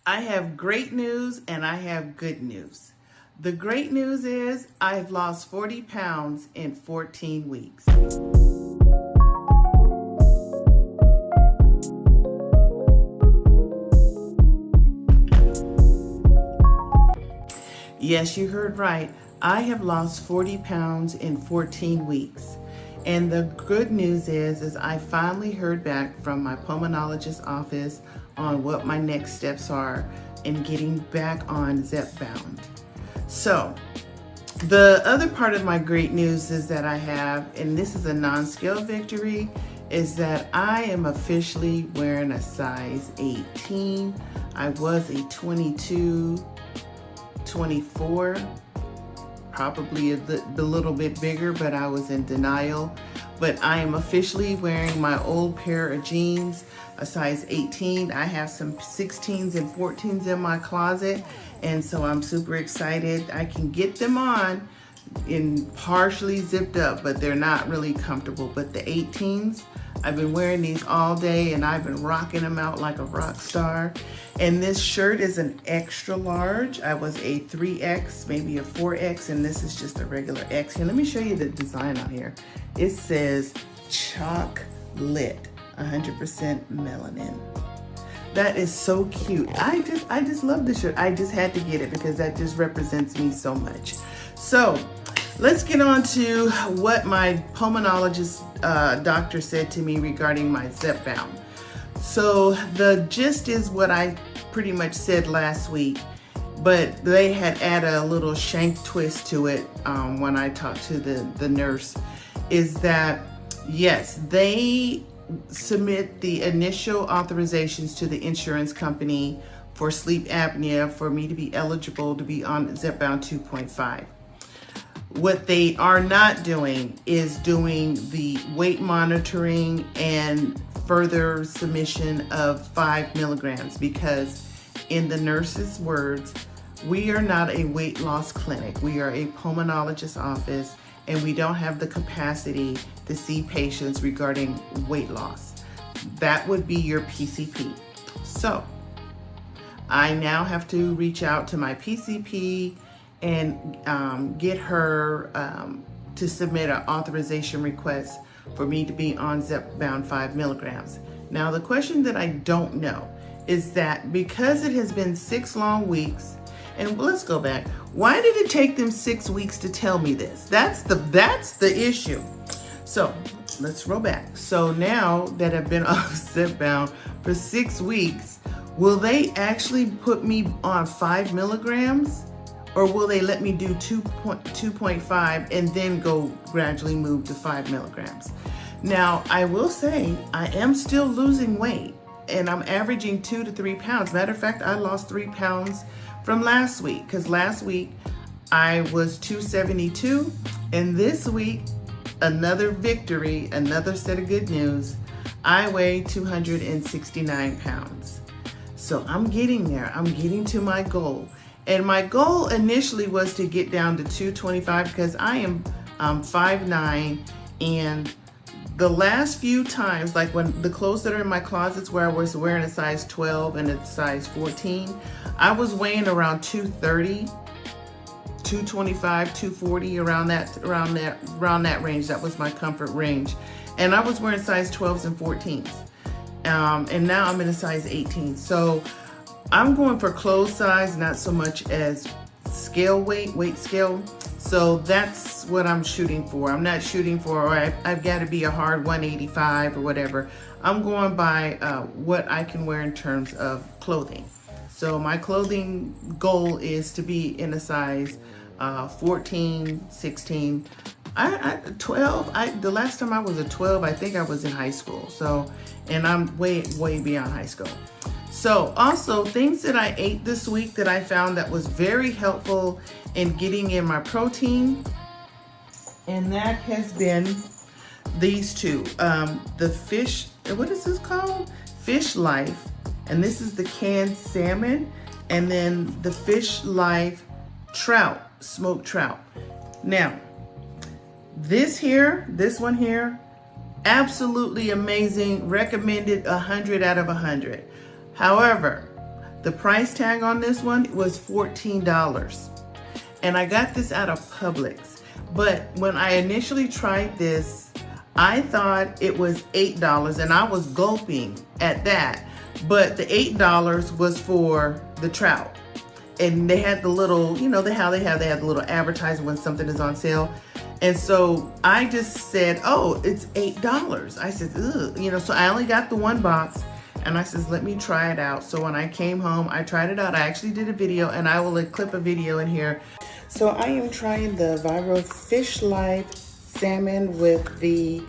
I have great news and I have good news. The great news is I've lost 40 pounds in 14 weeks. Yes, you heard right. I have lost 40 pounds in 14 weeks. And the good news is I finally heard back from my pulmonologist office on what my next steps are in getting back on Zepbound. So the other part of my great news is that I have, and this is a non-scale victory, is that I am officially wearing a size 18. I was a 22, 24, probably a little bit bigger, but I was in denial. But I am officially wearing my old pair of jeans, a size 18. I have some 16s and 14s in my closet, and so I'm super excited. I can get them on in partially zipped up, but they're not really comfortable. But the 18s, I've been wearing these all day and I've been rocking them out like a rock star. And this shirt is an extra large. I was a 3X, maybe a 4X, and this is just a regular X. Here, let me show you the design on here. It says chocolate, 100% melanin. That is so cute. I just love this shirt. I just had to get it because that just represents me so much. So let's get on to what my pulmonologist doctor said to me regarding my Zepbound. So the gist is what I pretty much said last week, but they had added a little shank twist to it when I talked to the nurse, is that yes, they submit the initial authorizations to the insurance company for sleep apnea for me to be eligible to be on Zepbound 2.5. What they are not doing is doing the weight monitoring and further submission of 5 milligrams, because in the nurse's words, we are not a weight loss clinic. We are a pulmonologist office, and we don't have the capacity to see patients regarding weight loss. That would be your PCP. So I now have to reach out to my PCP and get her to submit an authorization request for me to be on Zepbound 5 milligrams. Now, the question that I don't know is that because it has been 6 long weeks, and let's go back. Why did it take them 6 weeks to tell me this? That's the issue. So let's roll back. So now that I've been off Zepbound for 6 weeks, will they actually put me on 5 milligrams? Or will they let me do 2.5 and then go gradually move to 5 milligrams? Now, I will say I am still losing weight and I'm averaging 2 to 3 pounds. Matter of fact, I lost 3 pounds from last week, because last week I was 272, and this week, another victory, another set of good news, I weigh 269 pounds. So I'm getting there. I'm getting to my goal. And my goal initially was to get down to 225 because I am 5'9", and the last few times, like when the clothes that are in my closets where I was wearing a size 12 and a size 14, I was weighing around 230, 225, 240, around that range. That was my comfort range. And I was wearing size 12s and 14s. And now I'm in a size 18. So I'm going for clothes size, not so much as scale weight scale. So that's what I'm shooting for. I'm not shooting for, I've got to be a hard 185 or whatever. I'm going by what I can wear in terms of clothing. So my clothing goal is to be in a size 14, 16, 12. The last time I was a 12, I think I was in high school. So, and I'm way beyond high school. So also things that I ate this week that I found that was very helpful in getting in my protein, and that has been these two. The fish, what is this called? Fishlife, and this is the canned salmon, and then the Fishlife trout, smoked trout. Now, this one here, absolutely amazing, recommended 100 out of 100. However, The price tag on this one was $14. And I got this out of Publix. But when I initially tried this, I thought it was $8 and I was gulping at that. But the $8 was for the trout. And they had the little, you know, they have the little advertisement when something is on sale. And so I just said, oh, it's $8. I said, ugh, you know, so I only got the one box and I says, let me try it out. So when I came home, I tried it out. I actually did a video and I will clip a video in here. So I am trying the viral Fishlife salmon with the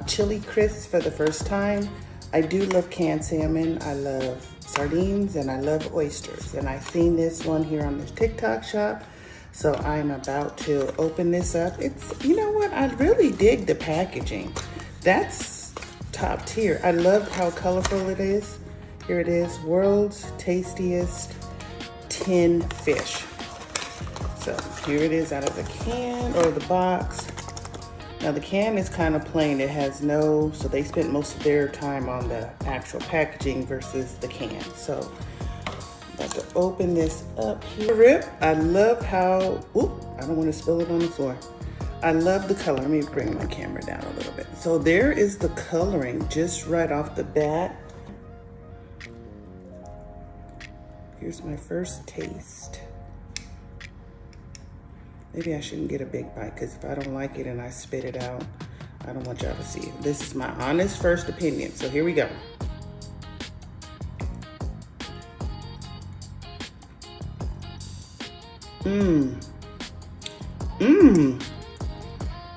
chili crisps for the first time. I do love canned salmon. I love sardines and I love oysters. And I've seen this one here on the TikTok shop. So I'm about to open this up. It's, you know what? I really dig the packaging. That's top tier. I love how colorful it is. Here it is, world's tastiest tin fish. So here it is out of the can or the box. Now the can is kind of plain. It has no, so they spent most of their time on the actual packaging versus the can. So I'm about to open this up here. Rip, I love how, oop, I don't want to spill it on the floor. I love the color. Let me bring my camera down a little bit. So there is the coloring just right off the bat. Here's my first taste. Maybe I shouldn't get a big bite because if I don't like it and I spit it out, I don't want y'all to see it. This is my honest first opinion. So here we go.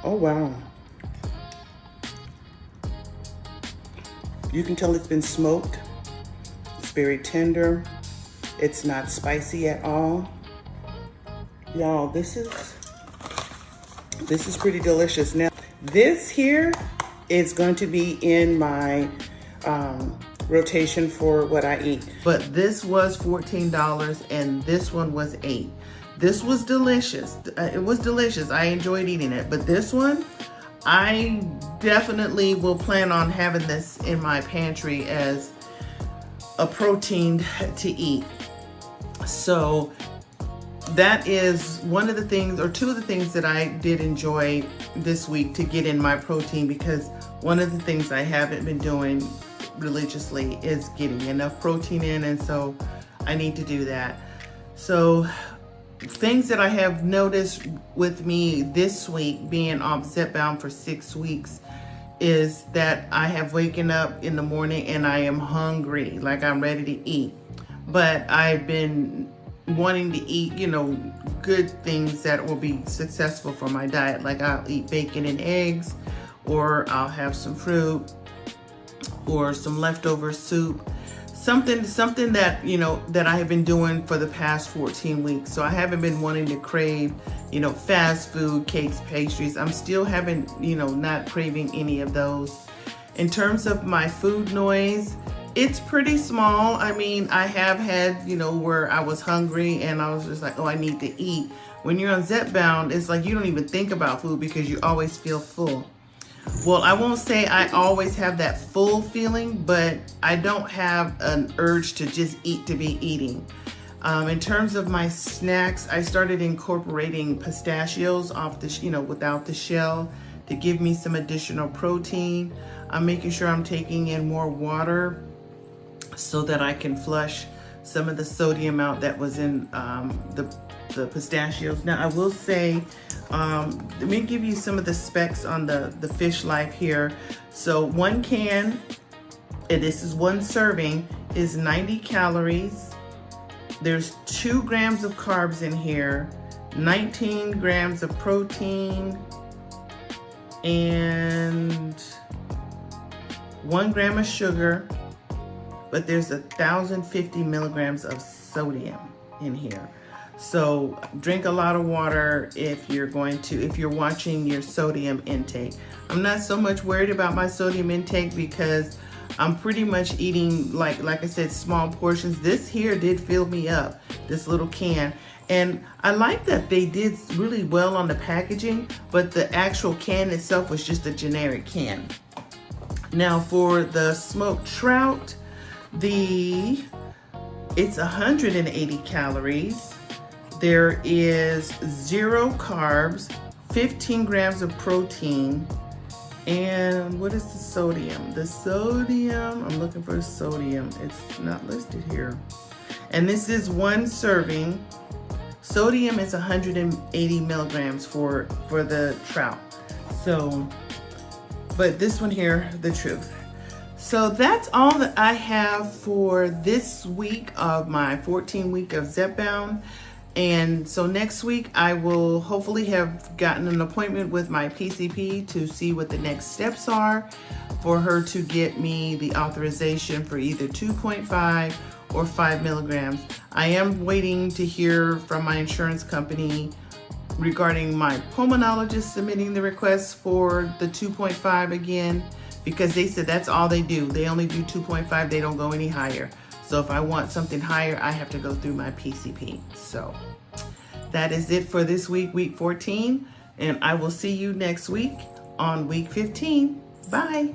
Oh, wow. You can tell it's been smoked. It's very tender. It's not spicy at all. Y'all, this is pretty delicious. Now, this here is going to be in my rotation for what I eat. But this was $14 and this one was $8. This was delicious. It was delicious. I enjoyed eating it. But this one, I definitely will plan on having this in my pantry as a protein to eat. So that is one of the things, or two of the things that I did enjoy this week to get in my protein, because one of the things I haven't been doing religiously is getting enough protein in, and so I need to do that. So things that I have noticed with me this week being on Zepbound for 6 weeks is that I have waken up in the morning and I am hungry, like I'm ready to eat. But I've been wanting to eat, you know, good things that will be successful for my diet. Like I'll eat bacon and eggs, or I'll have some fruit or some leftover soup. Something that, you know, that I have been doing for the past 14 weeks. So I haven't been wanting to crave, you know, fast food, cakes, pastries. I'm still having, you know, not craving any of those. In terms of my food noise, it's pretty small. I mean, I have had, you know, where I was hungry and I was just like, oh, I need to eat. When you're on Zepbound, it's like you don't even think about food because you always feel full. Well, I won't say I always have that full feeling, but I don't have an urge to just eat to be eating. In terms of my snacks, I started incorporating pistachios off the, you know, without the shell to give me some additional protein. I'm making sure I'm taking in more water so that I can flush some of the sodium out that was in the pistachios. Now I will say, let me give you some of the specs on the Fishlife here. So one can, and this is one serving, is 90 calories. There's 2 grams of carbs in here, 19 grams of protein, and 1 gram of sugar, but there's 1,050 milligrams of sodium in here. So drink a lot of water if you're watching your sodium intake. I'm not so much worried about my sodium intake because I'm pretty much eating, like I said, small portions. This here did fill me up, this little can. And I like that they did really well on the packaging, but the actual can itself was just a generic can. Now for the smoked trout, the It's 180 calories. There is 0 carbs, 15 grams of protein, and what is the sodium? The sodium, I'm looking for sodium. It's not listed here. And this is 1 serving. Sodium is 180 milligrams for the trout. So, but this one here, the truth. So that's all that I have for this week of my 14-week of Zepbound. And so next week I will hopefully have gotten an appointment with my PCP to see what the next steps are for her to get me the authorization for either 2.5 or 5 milligrams. I am waiting to hear from my insurance company regarding my pulmonologist submitting the request for the 2.5 again, because they said that's all they do. They only do 2.5, they don't go any higher. So if I want something higher, I have to go through my PCP. So that is it for this week, week 14. And I will see you next week on week 15. Bye.